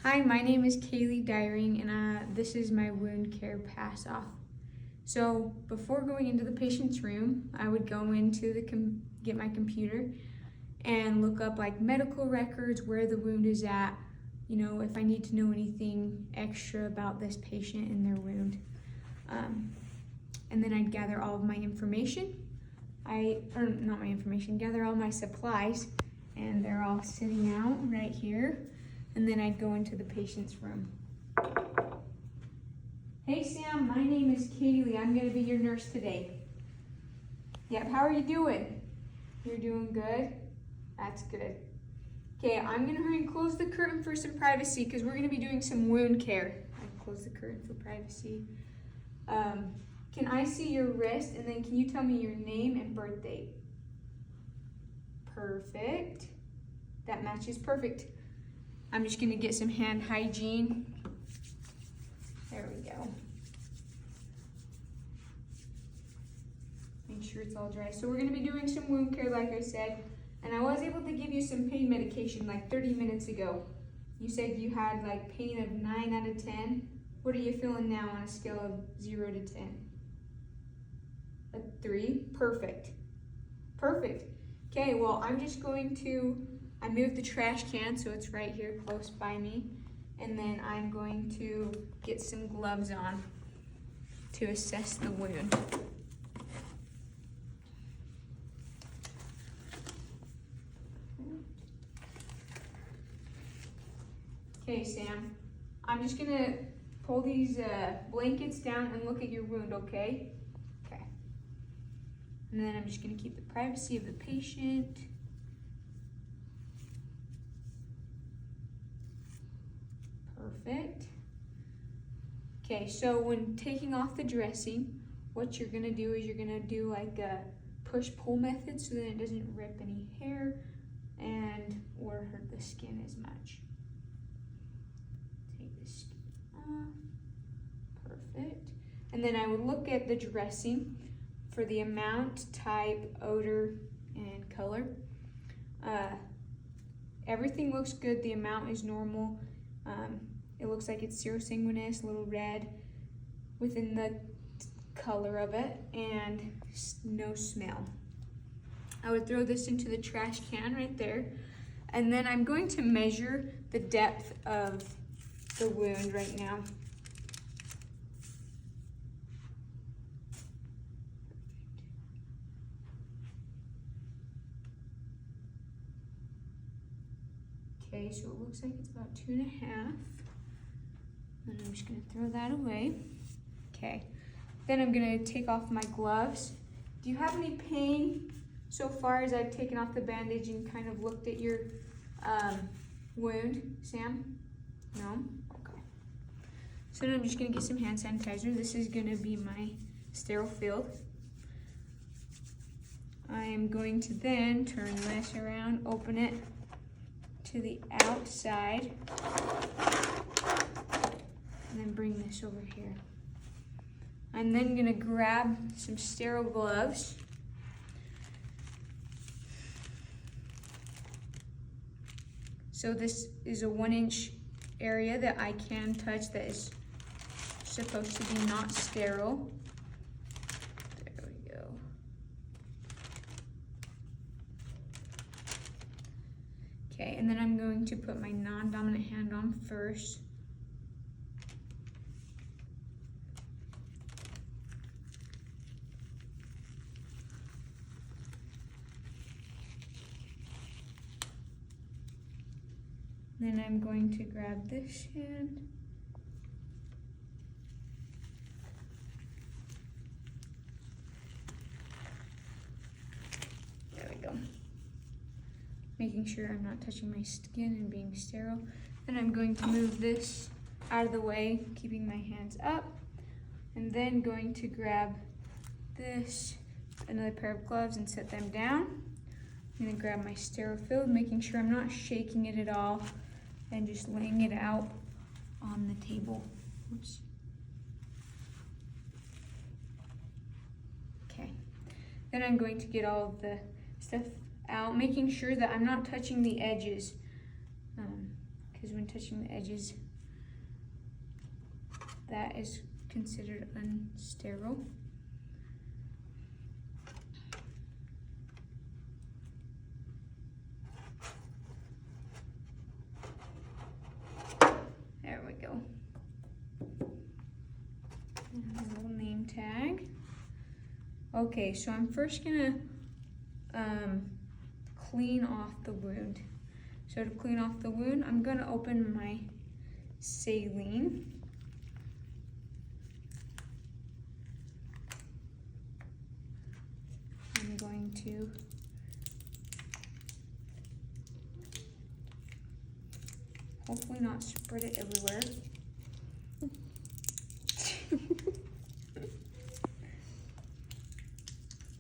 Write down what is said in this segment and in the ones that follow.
Hi, my name is Kaylee Dyring, and this is my wound care pass-off. So before going into the patient's room, I would go into get my computer and look up like medical records, where the wound is at, you know, if I need to know anything extra about this patient and their wound. And then I'd gather all of my information. Gather all my supplies, and they're all sitting out right here. And then I'd go into the patient's room. Hey Sam, my name is Kaylee. I'm gonna be your nurse today. Yep, how are you doing? You're doing good? That's good. Okay, I'm gonna hurry and close the curtain for some privacy because we're gonna be doing some wound care. I close the curtain for privacy. Can I see your wrist, and then can you tell me your name and birth date? Perfect. That matches perfect. I'm just gonna get some hand hygiene. There we go. Make sure it's all dry. So we're gonna be doing some wound care, like I said, and I was able to give you some pain medication like 30 minutes ago. You said you had like pain of 9 out of 10. What are you feeling now on a scale of 0 to 10? A 3, perfect. Perfect. Okay, well, I moved the trash can, so it's right here close by me. And then I'm going to get some gloves on to assess the wound. Okay, Sam, I'm just gonna pull these blankets down and look at your wound, okay? Okay. And then I'm just gonna keep the privacy of the patient. Perfect. Okay, so when taking off the dressing, what you're gonna do is you're gonna do like a push-pull method so that it doesn't rip any hair or hurt the skin as much. Take the skin off. Perfect. And then I would look at the dressing for the amount, type, odor, and color. Everything looks good. The amount is normal. It looks like it's serosanguinous, a little red within the color of it, and no smell. I would throw this into the trash can right there, and then I'm going to measure the depth of the wound right now. Okay, so it looks like it's about 2.5. And I'm just gonna throw that away. Okay, then I'm gonna take off my gloves. Do you have any pain so far as I've taken off the bandage and kind of looked at your wound, Sam? No? Okay. So then I'm just gonna get some hand sanitizer. This is gonna be my sterile field. I am going to then turn this around, open it to the outside, and then bring this over here. I'm then gonna grab some sterile gloves. So this is a 1-inch area that I can touch that is supposed to be not sterile. There we go. Okay, and then I'm going to put my non-dominant hand on first. Then I'm going to grab this hand. There we go. Making sure I'm not touching my skin and being sterile. Then I'm going to move this out of the way, keeping my hands up. And then going to grab this, another pair of gloves, and set them down. I'm gonna grab my sterile field, making sure I'm not shaking it at all, and just laying it out on the table. Oops. Okay. Then I'm going to get all of the stuff out, making sure that I'm not touching the edges. because when touching the edges, that is considered unsterile. There we go. And a little name tag. Okay, so I'm first gonna clean off the wound. So to clean off the wound, I'm gonna open my saline. I'm going to hopefully not spread it everywhere.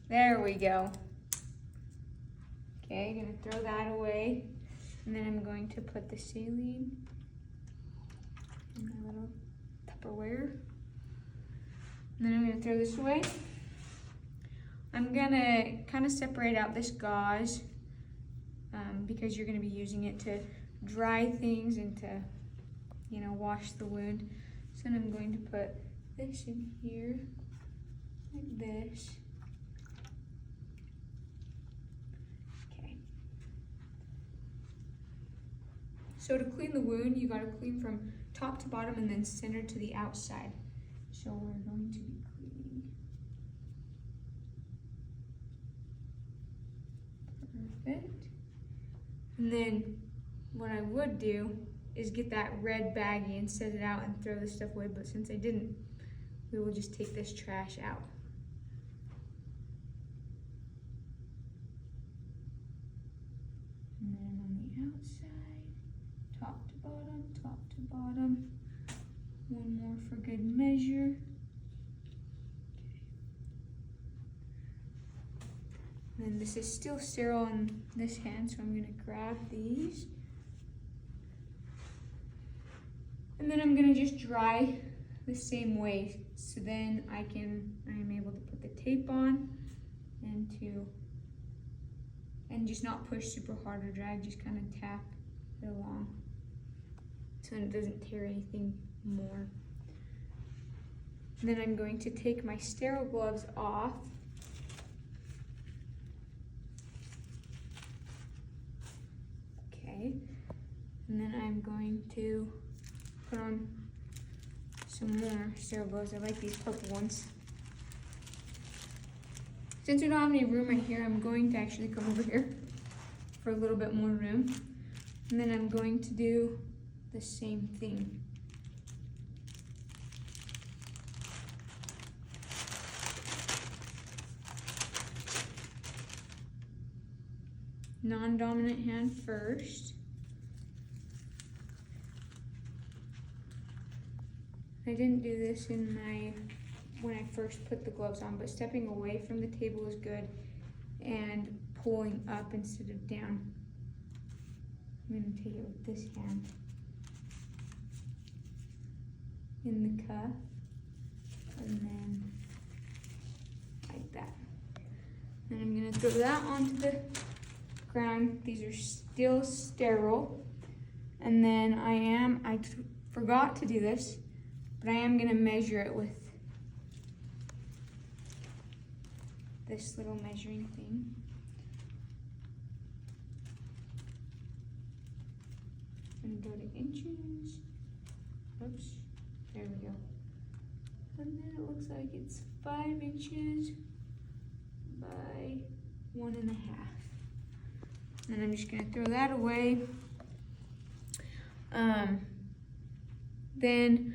There we go. Okay, gonna throw that away. And then I'm going to put the saline in my little Tupperware. And then I'm gonna throw this away. I'm gonna kind of separate out this gauze because you're gonna be using it to dry things and to, you know, wash the wound. So then I'm going to put this in here, like this. Okay. So to clean the wound, you gotta clean from top to bottom and then center to the outside. So we're going to be cleaning. Perfect. And then what I would do is get that red baggie and set it out and throw this stuff away, but since I didn't, we will just take this trash out. And then on the outside, top to bottom, one more for good measure. Okay. And this is still sterile on this hand, so I'm gonna grab these. And then I'm gonna just dry the same way. So then I am able to put the tape on and just not push super hard or drag, just kind of tap it along so it doesn't tear anything more. And then I'm going to take my sterile gloves off. Okay, and then I'm going to put on some more sterile gloves. I like these purple ones. Since we don't have any room right here, I'm going to actually come over here for a little bit more room. And then I'm going to do the same thing. Non-dominant hand first. I didn't do this when I first put the gloves on, but stepping away from the table is good and pulling up instead of down. I'm gonna take it with this hand in the cuff and then like that. And I'm gonna throw that onto the ground. These are still sterile. And then I forgot to do this, but I am gonna measure it with this little measuring thing. I'm gonna go to inches. Oops, there we go. And then it looks like it's 5 inches by 1.5. And I'm just gonna throw that away. Then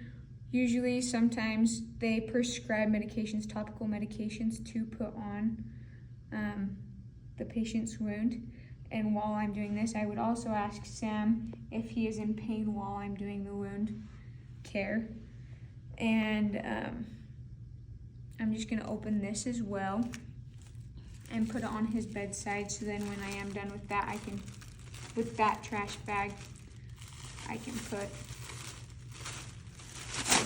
usually sometimes they prescribe medications, topical medications to put on the patient's wound. And while I'm doing this, I would also ask Sam if he is in pain while I'm doing the wound care. And I'm just gonna open this as well and put it on his bedside, so then when I am done with that, with that trash bag, I can put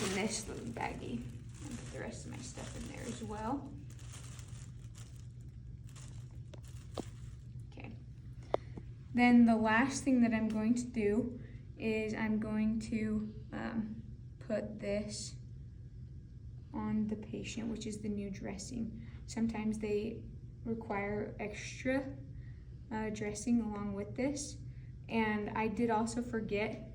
in this little baggie and put the rest of my stuff in there as well. Okay. Then the last thing that I'm going to do is I'm going to put this on the patient, which is the new dressing. Sometimes they require extra dressing along with this. And I did also forget,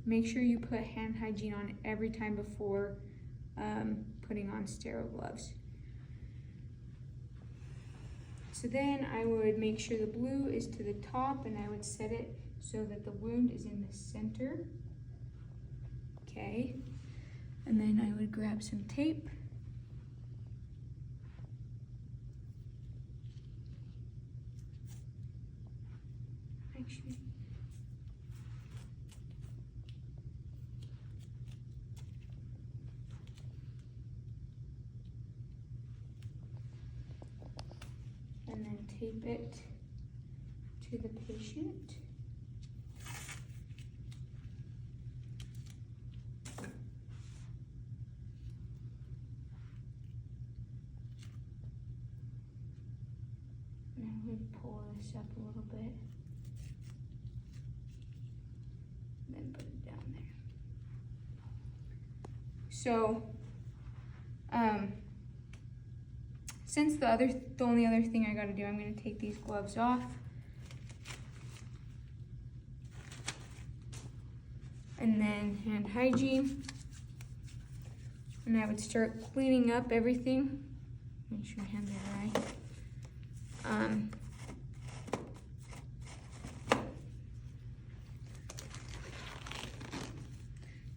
make sure you put hand hygiene on every time before putting on sterile gloves. So then I would make sure the blue is to the top, and I would set it so that the wound is in the center. Okay, and then I would grab some tape. Actually, and then tape it to the patient. And I would pull this up a little bit. And then put it down there. So, since the only other thing I gotta do, I'm gonna take these gloves off. And then hand hygiene. And I would start cleaning up everything. Make sure your hands are dry.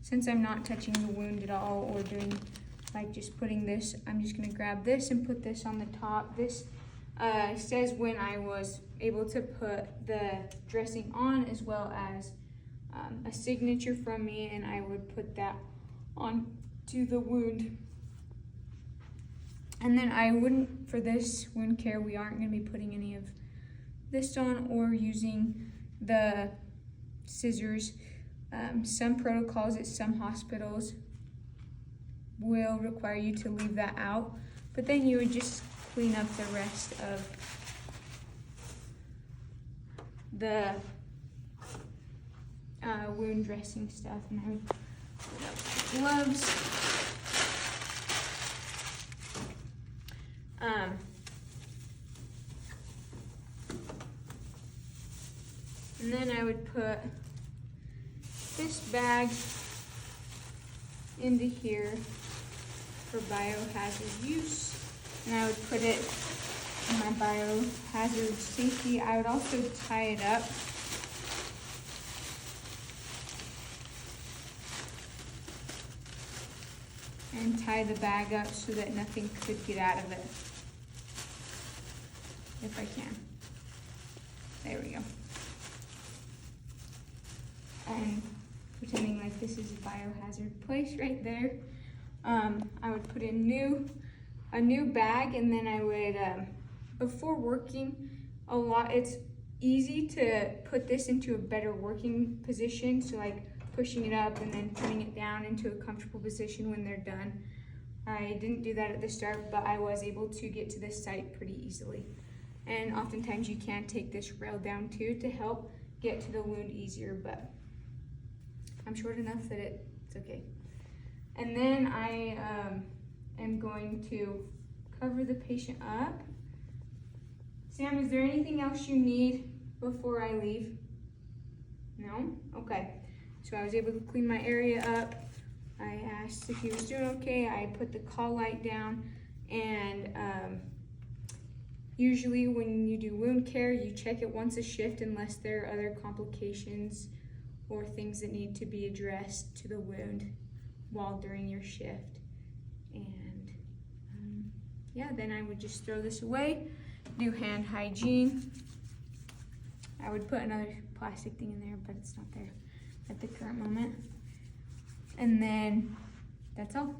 Since I'm not touching the wound at all or doing like just putting this, I'm just gonna grab this and put this on the top. This says when I was able to put the dressing on, as well as a signature from me, and I would put that on to the wound. And then I wouldn't, for this wound care, we aren't gonna be putting any of this on or using the scissors. Some protocols at some hospitals will require you to leave that out, but then you would just clean up the rest of the wound dressing stuff. And I would put up my gloves. And then I would put this bag into here for biohazard use, and I would put it in my biohazard safety. I would also tie it up and tie the bag up so that nothing could get out of it, if I can. There we go. And pretending like this is a biohazard place right there. I would put in a new bag, and then I would, before working a lot, it's easy to put this into a better working position. So like pushing it up and then putting it down into a comfortable position when they're done. I didn't do that at the start, but I was able to get to this site pretty easily. And oftentimes you can take this rail down too to help get to the wound easier, but I'm short enough that it's okay. And then I am going to cover the patient up. Sam, is there anything else you need before I leave? No? Okay. So I was able to clean my area up. I asked if he was doing okay. I put the call light down, and usually when you do wound care, you check it once a shift unless there are other complications or things that need to be addressed to the wound while during your shift. And yeah, then I would just throw this away, do hand hygiene. I would put another plastic thing in there, but it's not there at the current moment. And then that's all.